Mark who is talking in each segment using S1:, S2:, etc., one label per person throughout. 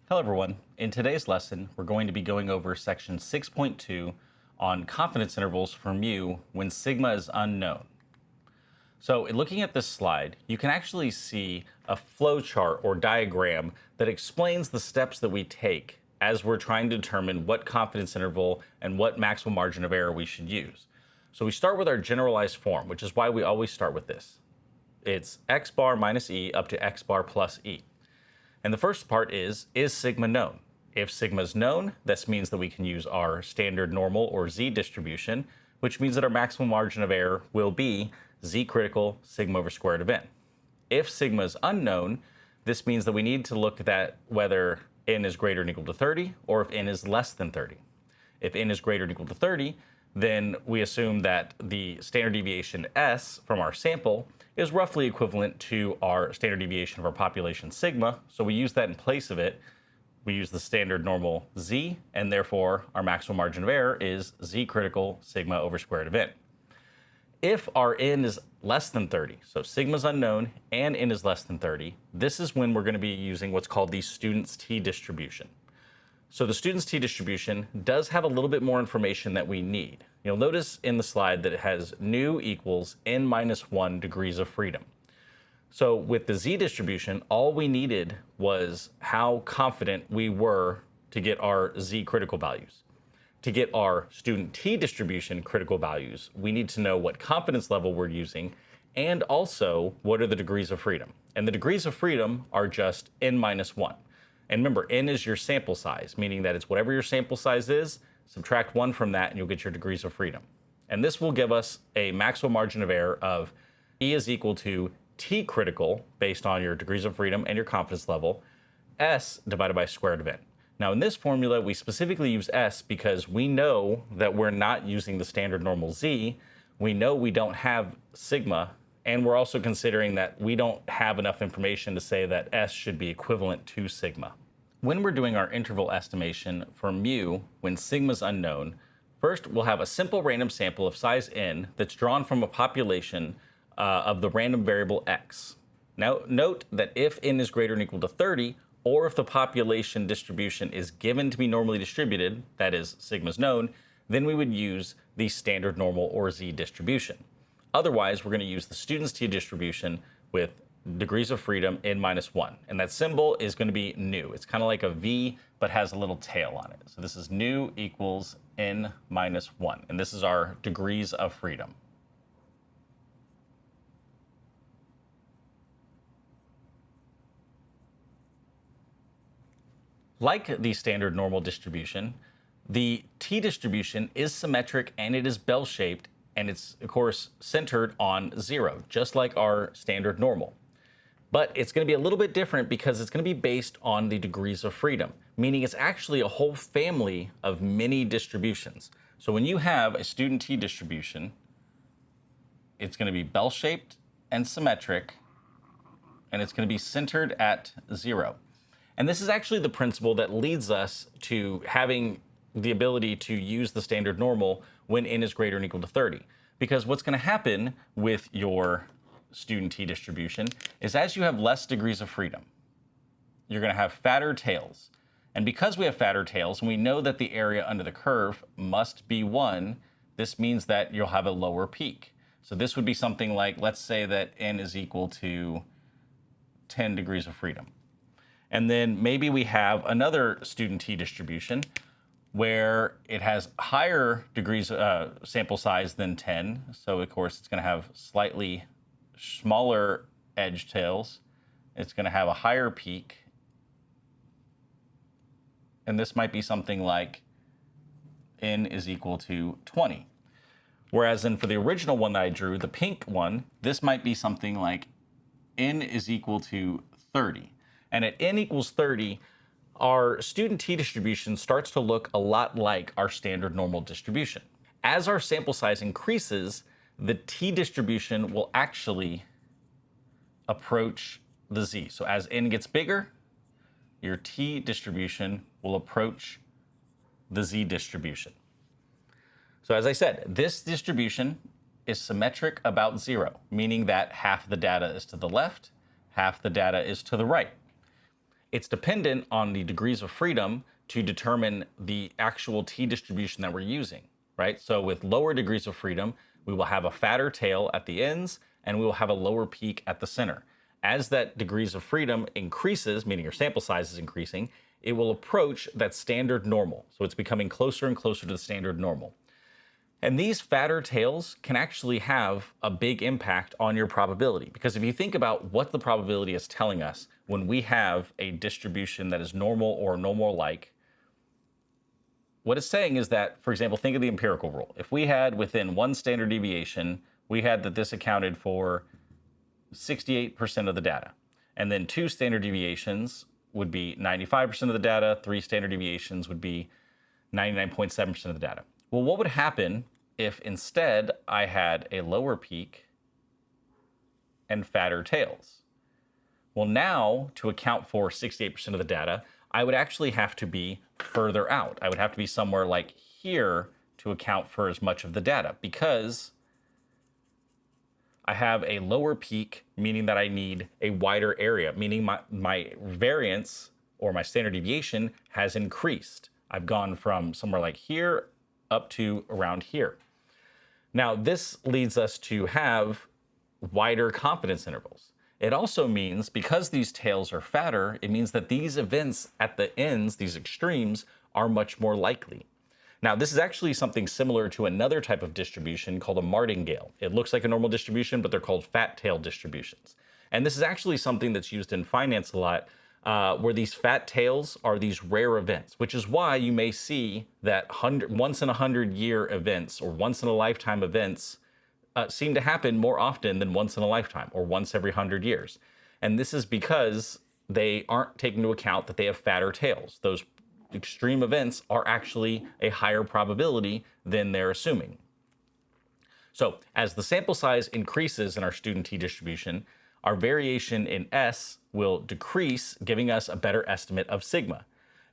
S1: Hello everyone. In today's lesson, we're going to be going over section 6.2 on confidence intervals for mu when sigma is unknown. So looking at this slide, you can actually see a flow chart or diagram that explains the steps that we take as we're trying to determine what confidence interval and what maximum margin of error we should use. So we start with our generalized form, which is why we always start with this. It's x bar minus e up to x bar plus e. And the first part is sigma known? If sigma is known, this means that we can use our standard normal or z distribution, which means that our maximum margin of error will be z critical sigma over square root of n. If sigma is unknown, this means that we need to look at whether n is greater than or equal to 30 or if n is less than 30. If n is greater than or equal to 30, then we assume that the standard deviation s from our sample is roughly equivalent to our standard deviation of our population sigma. So we use that in place of it. We use the standard normal z, and therefore our maximum margin of error is z critical sigma over square root of n. If our n is less than 30, so sigma is unknown and n is less than 30, this is when we're going to be using what's called the student's t distribution. So the student's t distribution does have a little bit more information that we need. You'll notice in the slide that it has nu equals n minus 1 degrees of freedom. So with the z distribution, all we needed was how confident we were to get our z critical values. To get our student t distribution critical values, we need to know what confidence level we're using and also what are the degrees of freedom. And the degrees of freedom are just n minus 1. And remember, n is your sample size, meaning that it's whatever your sample size is, subtract 1 from that, and you'll get your degrees of freedom. And this will give us a maximum margin of error of E is equal to T critical, based on your degrees of freedom and your confidence level, S divided by square root of n. Now, in this formula, we specifically use S because we know that we're not using the standard normal Z. We know we don't have sigma, and we're also considering that we don't have enough information to say that S should be equivalent to sigma. When we're doing our interval estimation for mu when sigma is unknown, first we'll have a simple random sample of size n that's drawn from a population of the random variable x. Now note that if n is greater than or equal to 30, or if the population distribution is given to be normally distributed, that is sigma is known, then we would use the standard normal or z distribution. Otherwise, we're going to use the student's t distribution with degrees of freedom n minus 1. And that symbol is going to be nu. It's kind of like a V, but has a little tail on it. So this is nu equals n minus 1. And this is our degrees of freedom. Like the standard normal distribution, the t distribution is symmetric and it is bell-shaped, and it's, of course, centered on 0, just like our standard normal. But it's going to be a little bit different because it's going to be based on the degrees of freedom, meaning it's actually a whole family of many distributions. So when you have a student t distribution, it's going to be bell-shaped and symmetric, and it's going to be centered at 0. And this is actually the principle that leads us to having the ability to use the standard normal when n is greater than or equal to 30. Because what's going to happen with your student t distribution is as you have less degrees of freedom, you're going to have fatter tails. And because we have fatter tails, and we know that the area under the curve must be 1, this means that you'll have a lower peak. So this would be something like, let's say that n is equal to 10 degrees of freedom. And then maybe we have another student t distribution where it has higher degrees sample size than 10. So of course it's going to have slightly smaller edge tails. It's going to have a higher peak. And this might be something like n is equal to 20. Whereas then for the original one that I drew, the pink one, this might be something like n is equal to 30. And at n equals 30, our student t distribution starts to look a lot like our standard normal distribution. As our sample size increases, the t distribution will actually approach the z. So as n gets bigger, your t distribution will approach the z distribution. So as I said, this distribution is symmetric about 0, meaning that half the data is to the left, half the data is to the right. It's dependent on the degrees of freedom to determine the actual t distribution that we're using, right? So with lower degrees of freedom, we will have a fatter tail at the ends and we will have a lower peak at the center. As that degrees of freedom increases, meaning your sample size is increasing, it will approach that standard normal. So it's becoming closer and closer to the standard normal. And these fatter tails can actually have a big impact on your probability, because if you think about what the probability is telling us when we have a distribution that is normal or normal-like, what it's saying is that, for example, think of the empirical rule. If we had within one standard deviation, we had that this accounted for 68% of the data. And then 2 standard deviations would be 95% of the data, 3 standard deviations would be 99.7% of the data. Well, what would happen if instead I had a lower peak and fatter tails? Well, now to account for 68% of the data, I would actually have to be further out. I would have to be somewhere like here to account for as much of the data, because I have a lower peak, meaning that I need a wider area, meaning my variance or my standard deviation has increased. I've gone from somewhere like here up to around here. Now, this leads us to have wider confidence intervals. It also means, because these tails are fatter, it means that these events at the ends, these extremes, are much more likely. Now, this is actually something similar to another type of distribution called a martingale. It looks like a normal distribution, but they're called fat-tail distributions. And this is actually something that's used in finance a lot, where these fat tails are these rare events, which is why you may see that once in a 100-year events or once in a lifetime events seem to happen more often than once in a lifetime or once every 100 years. And this is because they aren't taking into account that they have fatter tails. Those extreme events are actually a higher probability than they're assuming. So as the sample size increases in our student t distribution, our variation in S will decrease, giving us a better estimate of sigma.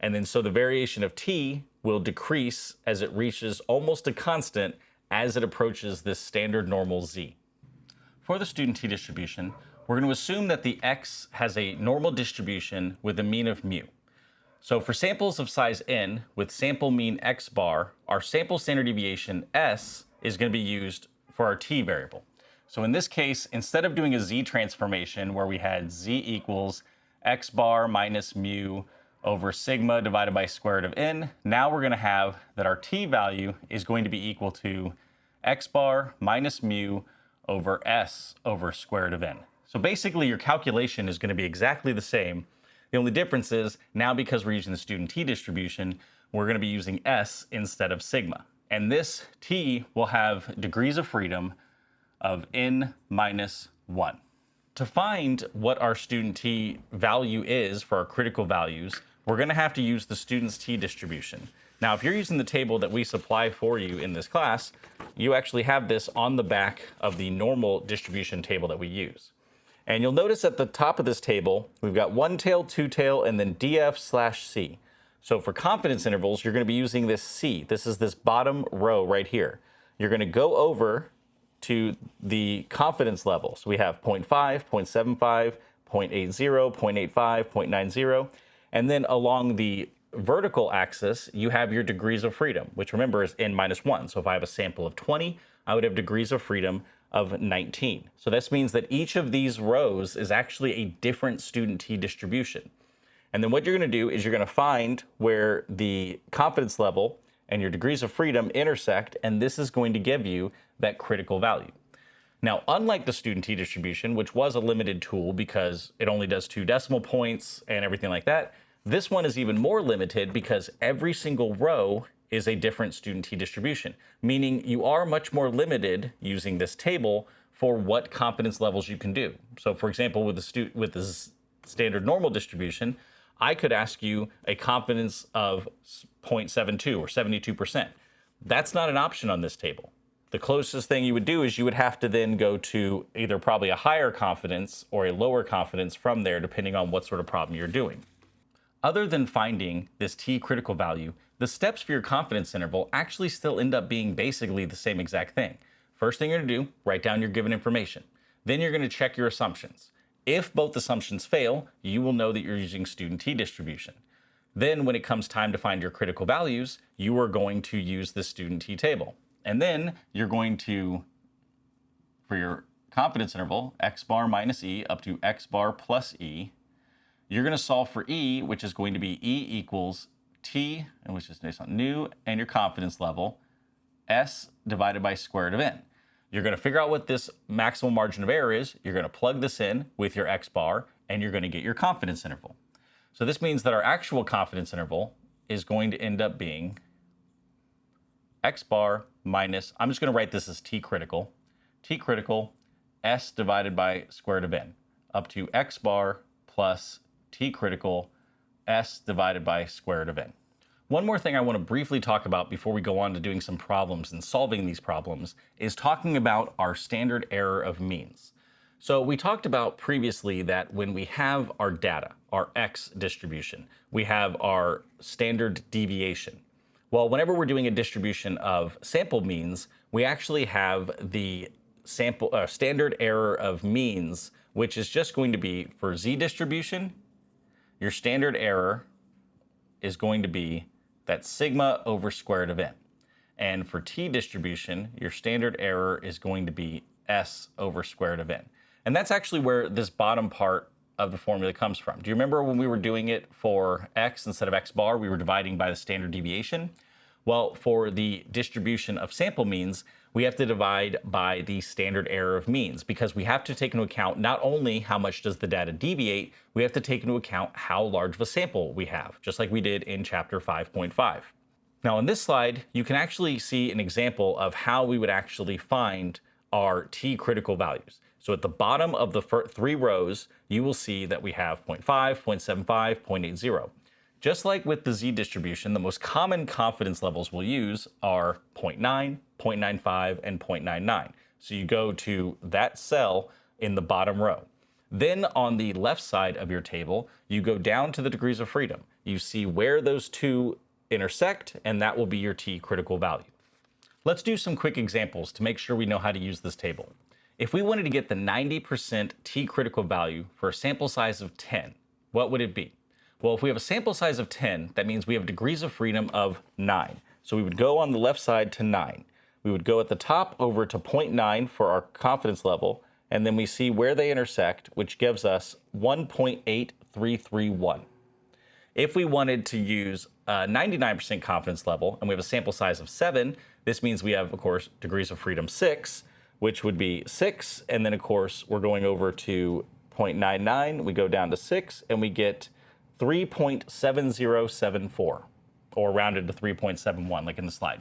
S1: And then so the variation of t will decrease as it reaches almost a constant as it approaches this standard normal z. For the student t distribution, we're going to assume that the x has a normal distribution with a mean of mu. So for samples of size n with sample mean x bar, our sample standard deviation S is going to be used for our t variable. So in this case, instead of doing a z transformation where we had z equals x bar minus mu over sigma divided by square root of n, now we're going to have that our t value is going to be equal to x bar minus mu over s over square root of n. So basically your calculation is going to be exactly the same. The only difference is now, because we're using the student t distribution, we're going to be using s instead of sigma. And this t will have degrees of freedom of n minus 1. To find what our student t value is for our critical values, we're going to have to use the student's t distribution. Now, if you're using the table that we supply for you in this class, you actually have this on the back of the normal distribution table that we use. And you'll notice at the top of this table, we've got 1 tail, 2 tail, and then df/c. So for confidence intervals, you're going to be using this c. This is this bottom row right here. You're going to go over to the confidence level. So we have 0.5, 0.75, 0.80, 0.85, 0.90. And then along the vertical axis, you have your degrees of freedom, which remember is n minus 1. So if I have a sample of 20, I would have degrees of freedom of 19. So this means that each of these rows is actually a different student t distribution. And then what you're going to do is you're going to find where the confidence level and your degrees of freedom intersect, and this is going to give you that critical value. Now, unlike the student t distribution, which was a limited tool because it only does 2 decimal points and everything like that, this one is even more limited because every single row is a different student t distribution, meaning you are much more limited using this table for what confidence levels you can do. So for example, with the standard normal distribution, I could ask you a confidence of 0.72 or 72%. That's not an option on this table. The closest thing you would do is you would have to then go to either probably a higher confidence or a lower confidence from there, depending on what sort of problem you're doing. Other than finding this t critical value, the steps for your confidence interval actually still end up being basically the same exact thing. First thing you're going to do, write down your given information. Then you're going to check your assumptions. If both assumptions fail, you will know that you're using student t-distribution. Then when it comes time to find your critical values, you are going to use the student t-table. And then you're going to, for your confidence interval, x bar minus e up to x bar plus e, you're going to solve for e, which is going to be e equals t, and which is based on nu, and your confidence level, s divided by square root of n. You're going to figure out what this maximum margin of error is. You're going to plug this in with your x bar, and you're going to get your confidence interval. So this means that our actual confidence interval is going to end up being x bar minus, I'm just going to write this as t critical s divided by square root of n, up to x bar plus t critical s divided by square root of n. One more thing I want to briefly talk about before we go on to doing some problems and solving these problems is talking about our standard error of means. So we talked about previously that when we have our data, our x distribution, we have our standard deviation. Well, whenever we're doing a distribution of sample means, we actually have the standard error of means, which is just going to be for z distribution, your standard error is going to be that sigma over square root of n. And for t distribution, your standard error is going to be s over square root of n. And that's actually where this bottom part of the formula comes from. Do you remember when we were doing it for x instead of x bar, we were dividing by the standard deviation? Well, for the distribution of sample means, we have to divide by the standard error of means because we have to take into account not only how much does the data deviate, we have to take into account how large of a sample we have, just like we did in chapter 5.5. Now on this slide, you can actually see an example of how we would actually find our t critical values. So at the bottom of the three rows, you will see that we have 0.5, 0.75, 0.80. Just like with the z distribution, the most common confidence levels we'll use are 0.9, 0.95, and 0.99. So you go to that cell in the bottom row. Then on the left side of your table, you go down to the degrees of freedom. You see where those two intersect, and that will be your t critical value. Let's do some quick examples to make sure we know how to use this table. If we wanted to get the 90% t critical value for a sample size of 10, what would it be? Well, if we have a sample size of 10, that means we have degrees of freedom of 9. So we would go on the left side to 9. We would go at the top over to 0.9 for our confidence level, and then we see where they intersect, which gives us 1.8331. If we wanted to use a 99% confidence level, and we have a sample size of 7, this means we have, of course, degrees of freedom 6, which would be 6, and then, of course, we're going over to 0.99, we go down to 6, and we get 3.7074, or rounded to 3.71, like in the slide.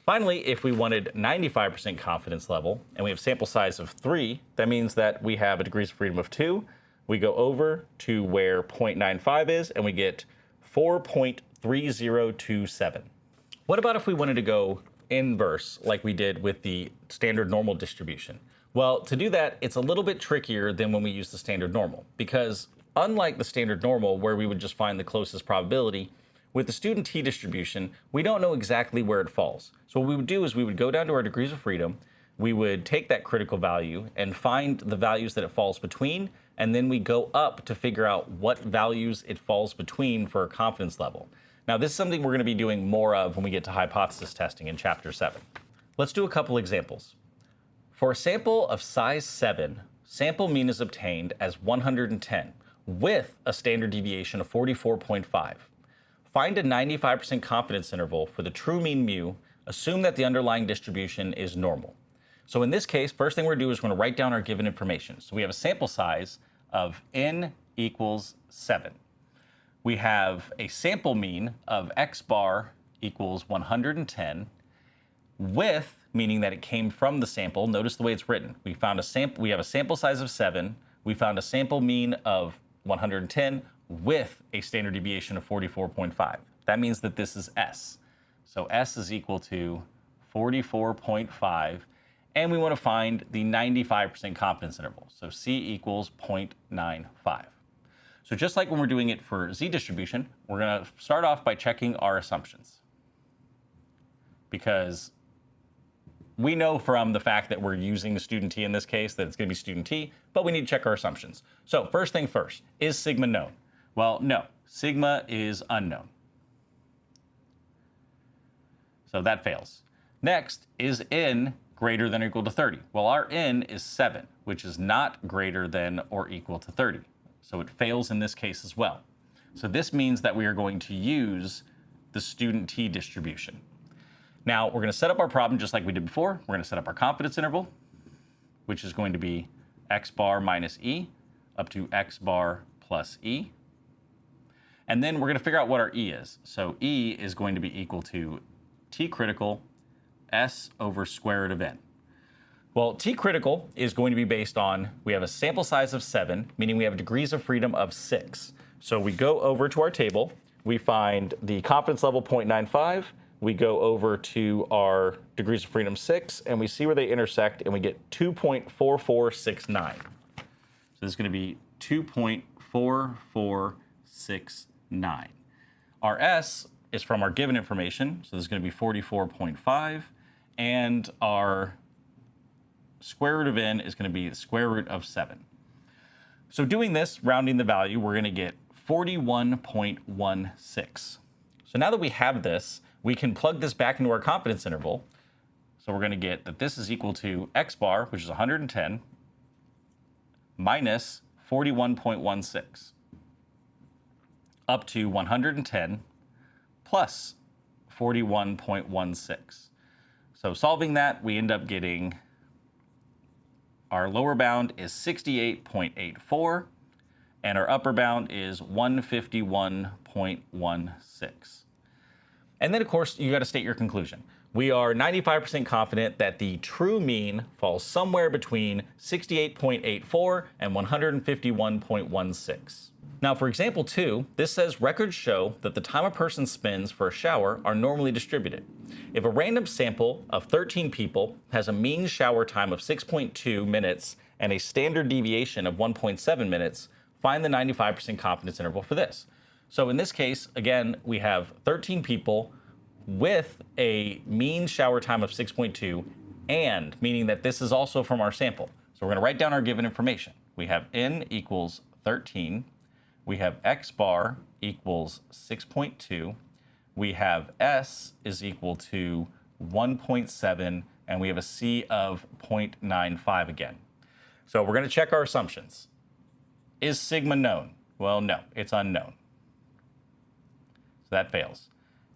S1: Finally, if we wanted 95% confidence level, and we have sample size of 3, that means that we have a degrees of freedom of 2. We go over to where 0.95 is, and we get 4.3027. What about if we wanted to go inverse, like we did with the standard normal distribution? Well, to do that, it's a little bit trickier than when we use the standard normal, because unlike the standard normal, where we would just find the closest probability, with the student t distribution, we don't know exactly where it falls. So what we would do is we would go down to our degrees of freedom, we would take that critical value and find the values that it falls between, and then we go up to figure out what values it falls between for a confidence level. Now, this is something we're going to be doing more of when we get to hypothesis testing in chapter 7. Let's do a couple examples. For a sample of size 7, sample mean is obtained as 110 with a standard deviation of 44.5. Find a 95% confidence interval for the true mean mu, assume that the underlying distribution is normal. So in this case, first thing we're going to do is we're going to write down our given information. So we have a sample size of n equals 7. We have a sample mean of x bar equals 110 with, meaning that it came from the sample. Notice the way it's written. We have a sample size of 7. We found a sample mean of 110 with a standard deviation of 44.5. That means that this is S. So S is equal to 44.5, and we want to find the 95% confidence interval. So C equals 0.95. So just like when we're doing it for Z distribution, we're going to start off by checking our assumptions. Because we know from the fact that we're using the student t in this case that it's going to be student t, but we need to check our assumptions. So first thing first, is sigma known? Well, no, sigma is unknown. So that fails. Next, is n greater than or equal to 30? Well, our n is 7, which is not greater than or equal to 30. So it fails in this case as well. So this means that we are going to use the student t distribution. Now, we're going to set up our problem just like we did before. We're going to set up our confidence interval, which is going to be x bar minus e up to x bar plus e. And then we're going to figure out what our e is. So e is going to be equal to t critical s over square root of n. Well, t critical is going to be based on, we have a sample size of 7, meaning we have degrees of freedom of 6. So we go over to our table, we find the confidence level 0.95, we go over to our degrees of freedom 6, and we see where they intersect, and we get 2.4469. So this is going to be 2.4469. Our s is from our given information, so this is going to be 44.5, and our square root of n is going to be the square root of 7. So doing this, rounding the value, we're going to get 41.16. So now that we have this, we can plug this back into our confidence interval. So we're going to get that this is equal to x bar, which is 110, minus 41.16, up to 110 plus 41.16. So solving that, we end up getting our lower bound is 68.84, and our upper bound is 151.16. And then, of course, you got to state your conclusion. We are 95% confident that the true mean falls somewhere between 68.84 and 151.16. Now, for example 2, this says records show that the time a person spends for a shower are normally distributed. If a random sample of 13 people has a mean shower time of 6.2 minutes and a standard deviation of 1.7 minutes, find the 95% confidence interval for this. So in this case, again, we have 13 people with a mean shower time of 6.2, and meaning that this is also from our sample. So we're going to write down our given information. We have n equals 13. We have x bar equals 6.2. We have s is equal to 1.7, and we have a c of 0.95 again. So we're going to check our assumptions. Is sigma known? Well, no, it's unknown. So that fails.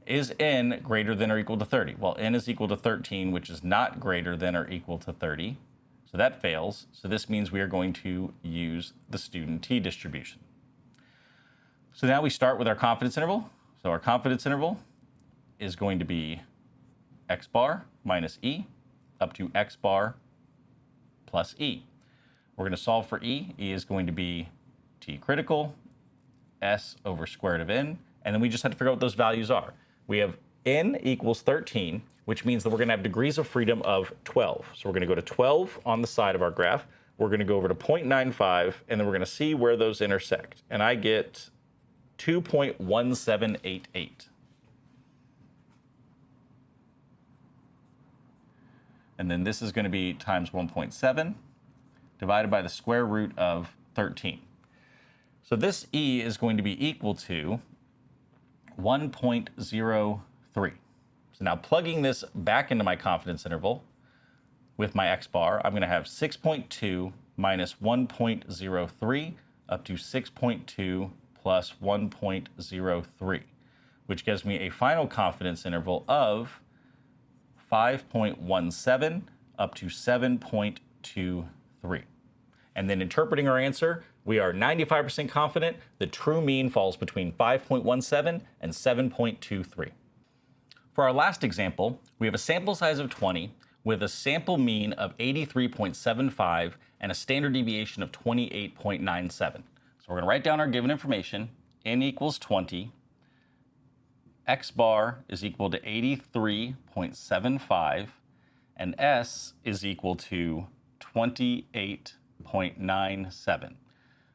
S1: Is n greater than or equal to 30? Well, n is equal to 13, which is not greater than or equal to 30. So that fails. So this means we are going to use the student t distribution. So now we start with our confidence interval. So our confidence interval is going to be x bar minus e up to x bar plus e. We're going to solve for e. E is going to be t critical, s over square root of n, and then we just have to figure out what those values are. We have n equals 13, which means that we're going to have degrees of freedom of 12. So we're going to go to 12 on the side of our graph. We're going to go over to 0.95, and then we're going to see where those intersect. And I get 2.1788. And then this is going to be times 1.7 divided by the square root of 13. So this e is going to be equal to 1.03. So now plugging this back into my confidence interval with my x bar, I'm going to have 6.2 minus 1.03 up to 6.2 plus 1.03, which gives me a final confidence interval of 5.17 up to 7.23. And then interpreting our answer, we are 95% confident the true mean falls between 5.17 and 7.23. For our last example, we have a sample size of 20 with a sample mean of 83.75 and a standard deviation of 28.97. So we're going to write down our given information. N equals 20. X bar is equal to 83.75, and S is equal to 28.97.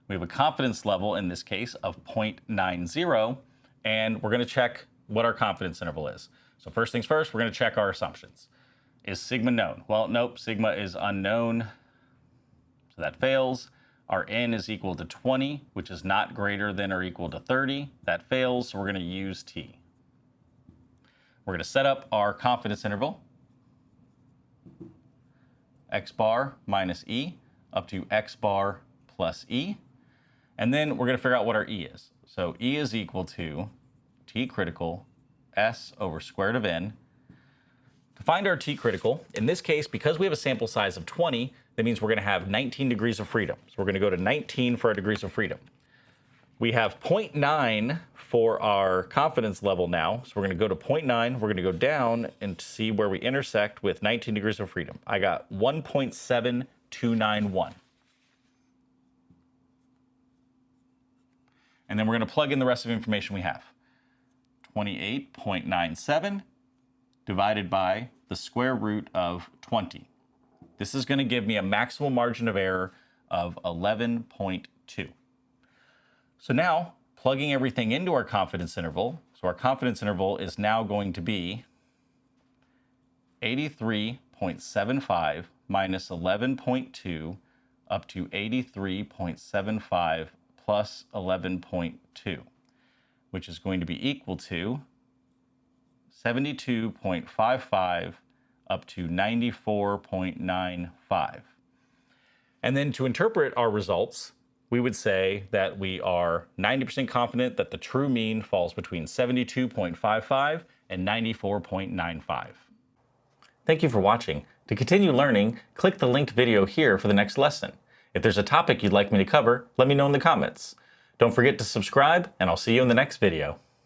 S1: We have a confidence level in this case of 0.90, and we're going to check what our confidence interval is. So first things first, we're going to check our assumptions. Is sigma known? Well, nope, sigma is unknown, so that fails. Our n is equal to 20, which is not greater than or equal to 30. That fails, so we're going to use t. We're going to set up our confidence interval, x bar minus e up to x bar plus e. And then we're going to figure out what our e is. So e is equal to t critical s over square root of n. To find our t critical, in this case, because we have a sample size of 20, that means we're going to have 19 degrees of freedom. So we're going to go to 19 for our degrees of freedom. We have 0.9 for our confidence level now. So we're going to go to 0.9. We're going to go down and see where we intersect with 19 degrees of freedom. I got 1.7291. And then we're going to plug in the rest of the information we have. 28.97 divided by the square root of 20. This is going to give me a maximal margin of error of 11.2. So now, plugging everything into our confidence interval, so our confidence interval is now going to be 83.75 minus 11.2 up to 83.75 plus 11.2, which is going to be equal to 72.55 up to 94.95. And then to interpret our results, we would say that we are 90% confident that the true mean falls between 72.55 and 94.95. Thank you for watching. To continue learning, click the linked video here for the next lesson. If there's a topic you'd like me to cover, let me know in the comments. Don't forget to subscribe, and I'll see you in the next video.